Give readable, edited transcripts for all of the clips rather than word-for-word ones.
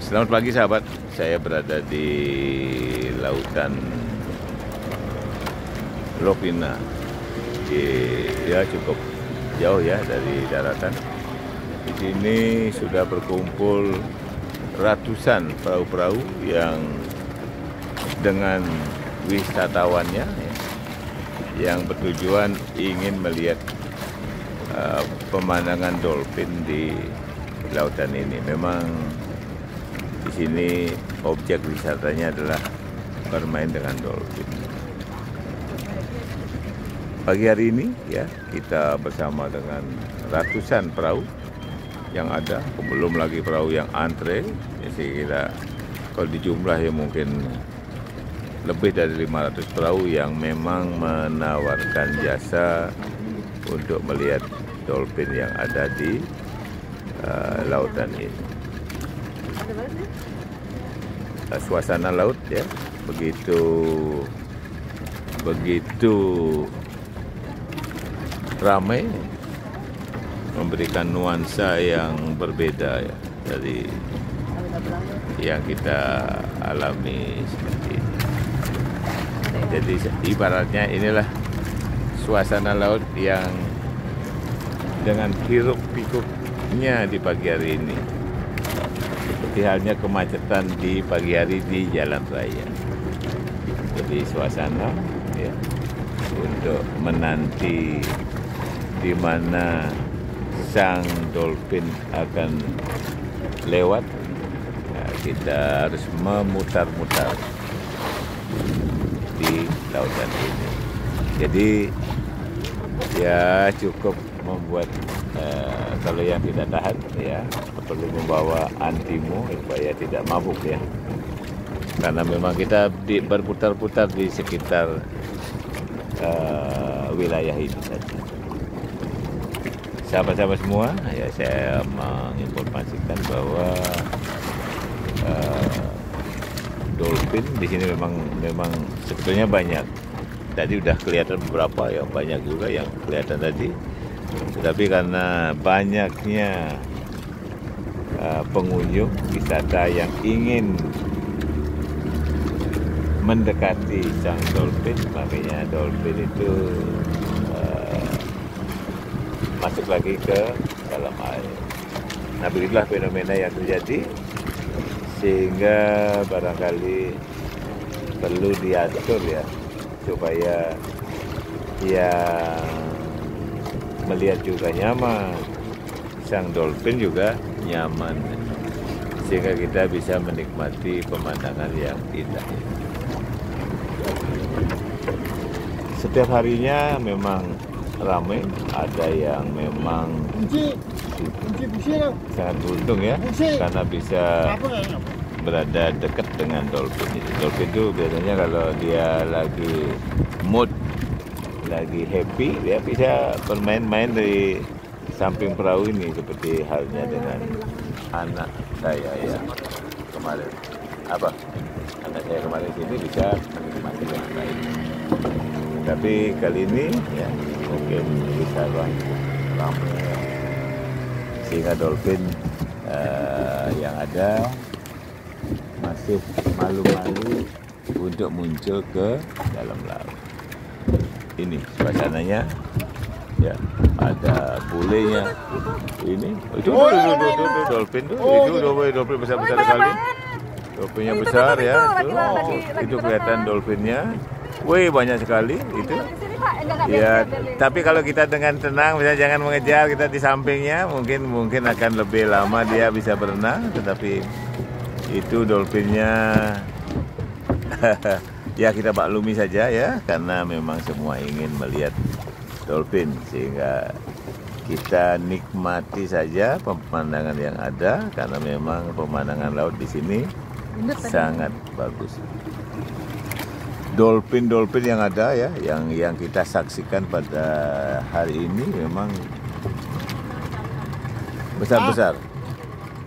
Selamat pagi sahabat, saya berada di lautan Lovina. Ya cukup jauh ya dari daratan. Di sini sudah berkumpul ratusan perahu-perahu yang dengan wisatawannya yang bertujuan ingin melihat pemandangan dolphin di lautan ini. Memang di sini objek wisatanya adalah bermain dengan dolphin. Pagi hari ini ya kita bersama dengan ratusan perahu yang ada, belum lagi perahu yang antre. Jadi kita kalau dijumlah ya mungkin lebih dari 500 perahu yang memang menawarkan jasa untuk melihat dolphin yang ada di lautan ini. Suasana laut ya begitu ramai, memberikan nuansa yang berbeda ya dari yang kita alami seperti ini. Jadi ibaratnya inilah suasana laut yang dengan hiruk pikuknya di pagi hari ini, seperti halnya kemacetan di pagi hari di jalan raya. Jadi suasana ya untuk menanti di mana sang dolphin akan lewat, nah, kita harus memutar-mutar di lautan ini. Jadi ya cukup membuat kalau yang tidak tahan ya perlu membawa antimo supaya tidak mabuk ya, karena memang kita berputar-putar di sekitar wilayah ini saja. Sahabat-sahabat semua, ya saya menginformasikan bahwa dolphin di sini memang sebetulnya banyak. Tadi udah kelihatan beberapa ya, banyak juga yang kelihatan tadi. Tetapi karena banyaknya pengunjung wisata yang ingin mendekati sang dolphin, makanya dolphin itu masuk lagi ke dalam air. Nah, begitulah fenomena yang terjadi, sehingga barangkali perlu diatur ya supaya yang melihat juga nyaman, sang dolphin juga nyaman, sehingga kita bisa menikmati pemandangan yang indah. Setiap harinya memang ramai, ada yang memang sangat beruntung ya karena bisa berada dekat dengan dolphin. Dolphin itu biasanya kalau dia lagi mood, lagi happy, dia bisa bermain-main dari samping perahu ini, seperti halnya dengan anak saya ya kemarin. Anak saya kemarin sini bisa menikmati dengan baik. Tapi kali ini ya mungkin bisa ramai, sehingga dolphin yang ada masih malu-malu untuk muncul ke dalam laut. Ini suasananya ya, ada bulenya ini, itu dolphin tuh, itu dolphin besar-besar sekali. Dolphinnya besar ya, itu kelihatan dolphinnya. Wih, banyak sekali itu. Ya, tapi kalau kita dengan tenang, misalnya jangan mengejar, kita di sampingnya, mungkin akan lebih lama dia bisa berenang. Tetapi itu dolphinnya ya kita maklumi saja ya, karena memang semua ingin melihat dolphin, sehingga kita nikmati saja pemandangan yang ada, karena memang pemandangan laut di sini sangat bagus. Dolphin yang ada ya, yang kita saksikan pada hari ini memang besar-besar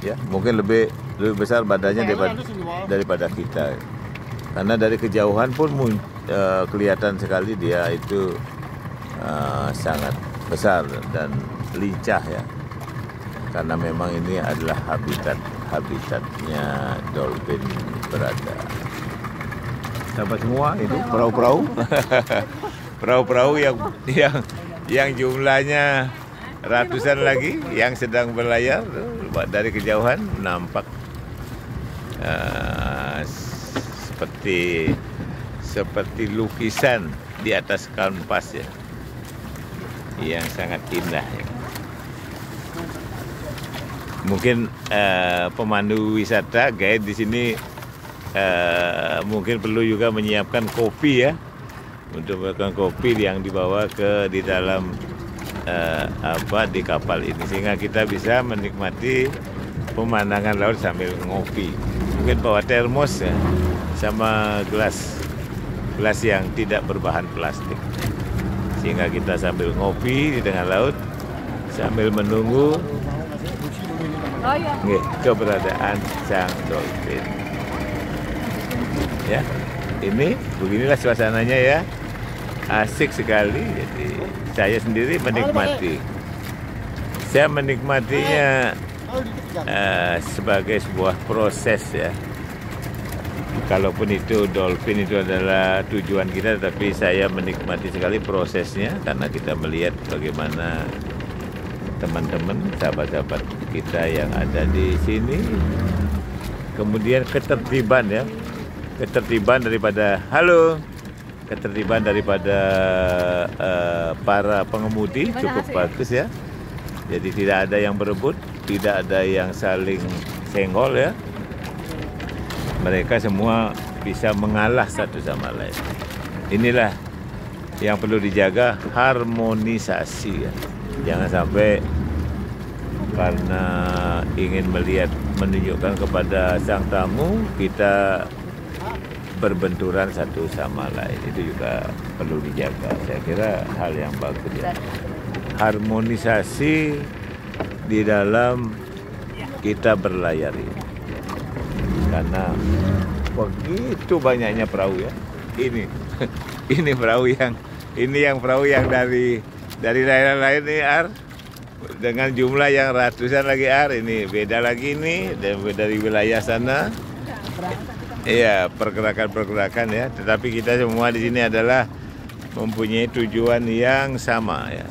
ya, mungkin lebih besar badannya daripada kita, karena dari kejauhan pun kelihatan sekali dia itu sangat besar dan lincah ya, karena memang ini adalah habitat habitatnya dolphin berada. Sahabat semua, itu perahu-perahu, perahu-perahu yang jumlahnya ratusan lagi yang sedang berlayar. Dari kejauhan nampak seperti lukisan di atas kanvas ya, yang sangat indah ya. Mungkin pemandu wisata, guide di sini mungkin perlu juga menyiapkan kopi ya, untuk melakukan kopi yang dibawa di dalam di kapal ini, sehingga kita bisa menikmati pemandangan laut sambil ngopi. Mungkin bawa termos ya, sama gelas yang tidak berbahan plastik, sehingga kita sambil ngopi di tengah laut sambil menunggu keberadaan sang dolphin. Ya, ini beginilah suasananya ya, asik sekali. Jadi saya sendiri menikmati. Saya menikmatinya sebagai sebuah proses ya. Kalaupun itu dolphin itu adalah tujuan kita, tapi saya menikmati sekali prosesnya, karena kita melihat bagaimana teman-teman, sahabat-sahabat kita yang ada di sini. Kemudian ketertiban ya, ketertiban daripada para pengemudi cukup bagus ya. Jadi tidak ada yang berebut, tidak ada yang saling senggol ya. Mereka semua bisa mengalah satu sama lain. Inilah yang perlu dijaga, harmonisasi ya. Jangan sampai karena ingin menunjukkan kepada sang tamu, kita berbenturan satu sama lain. Itu juga perlu dijaga. Saya kira hal yang bagus ya. Harmonisasi di dalam kita berlayar ini. Karena begitu banyaknya perahu ya. Ini perahu yang dari daerah lain nih dengan jumlah yang ratusan lagi ini beda lagi nih dari wilayah sana. Iya, pergerakan ya. Tetapi kita semua di sini adalah mempunyai tujuan yang sama ya,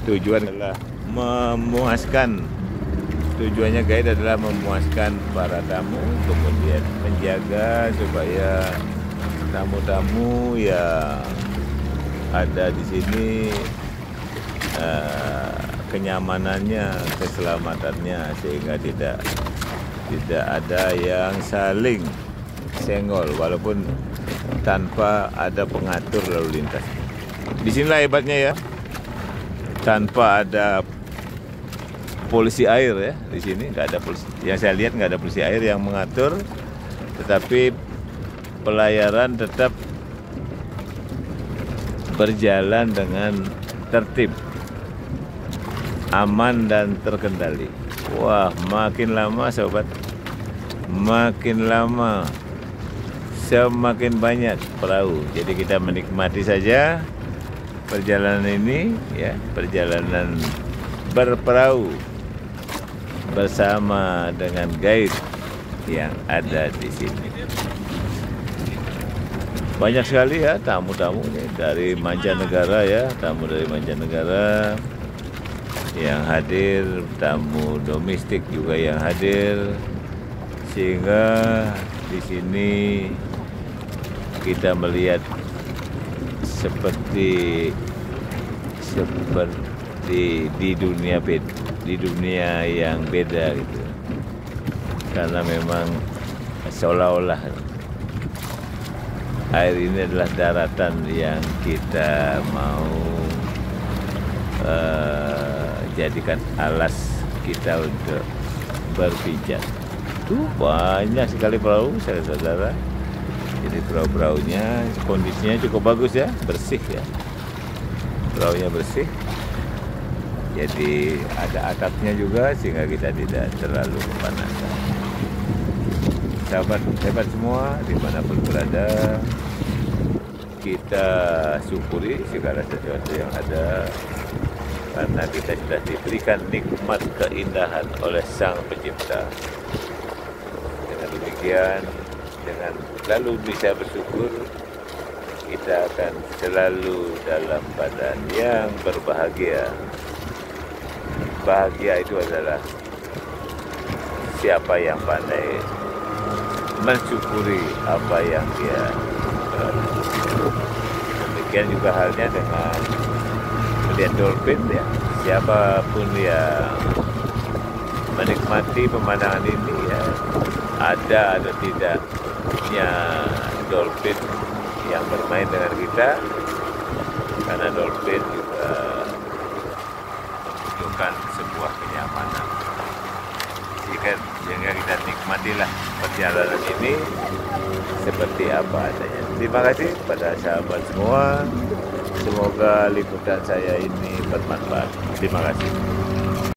Tujuan adalah memuaskan. Tujuannya guide adalah memuaskan para tamu, kemudian menjaga supaya tamu-tamu yang ada di sini kenyamanannya, keselamatannya, sehingga tidak ada yang saling senggol walaupun tanpa ada pengatur lalu lintas. Disinilah hebatnya ya, tanpa ada polisi air ya di sini, nggak ada polisi. Yang saya lihat nggak ada polisi air yang mengatur, tetapi pelayaran tetap berjalan dengan tertib, aman dan terkendali. Wah, makin lama sobat, makin lama semakin banyak perahu. Jadi kita menikmati saja perjalanan ini ya, perjalanan berperahu bersama dengan guide yang ada di sini. Banyak sekali ya tamu-tamu dari mancanegara ya, tamu dari mancanegara yang hadir, tamu domestik juga yang hadir, sehingga di sini kita melihat seperti di dunia yang beda gitu, karena memang seolah-olah air ini adalah daratan yang kita mau jadikan alas kita untuk berpijak. Tuh banyak sekali perahu saudara-saudara. Jadi perahu-perahunya kondisinya cukup bagus ya, bersih ya, perahunya bersih. Jadi ada atapnya juga sehingga kita tidak terlalu kepanasan. Sahabat semua dimanapun berada, kita syukuri segala sesuatu yang ada. karena kita sudah diberikan nikmat keindahan oleh Sang Pencipta. Dengan demikian, dengan selalu bisa bersyukur, kita akan selalu dalam badan yang berbahagia. Bahagia itu adalah siapa yang pandai mensyukuri apa yang dia berada. Demikian juga halnya dengan melihat dolphin ya. Siapapun yang menikmati pemandangan ini ya, ada atau tidaknya dolphin yang bermain dengan kita, karena dolphin juga menunjukkan sebuah kenyamanan. Sehingga kita nikmatilah perjalanan ini seperti apa adanya. Terima kasih kepada sahabat semua. Semoga liputan saya ini bermanfaat. Terima kasih.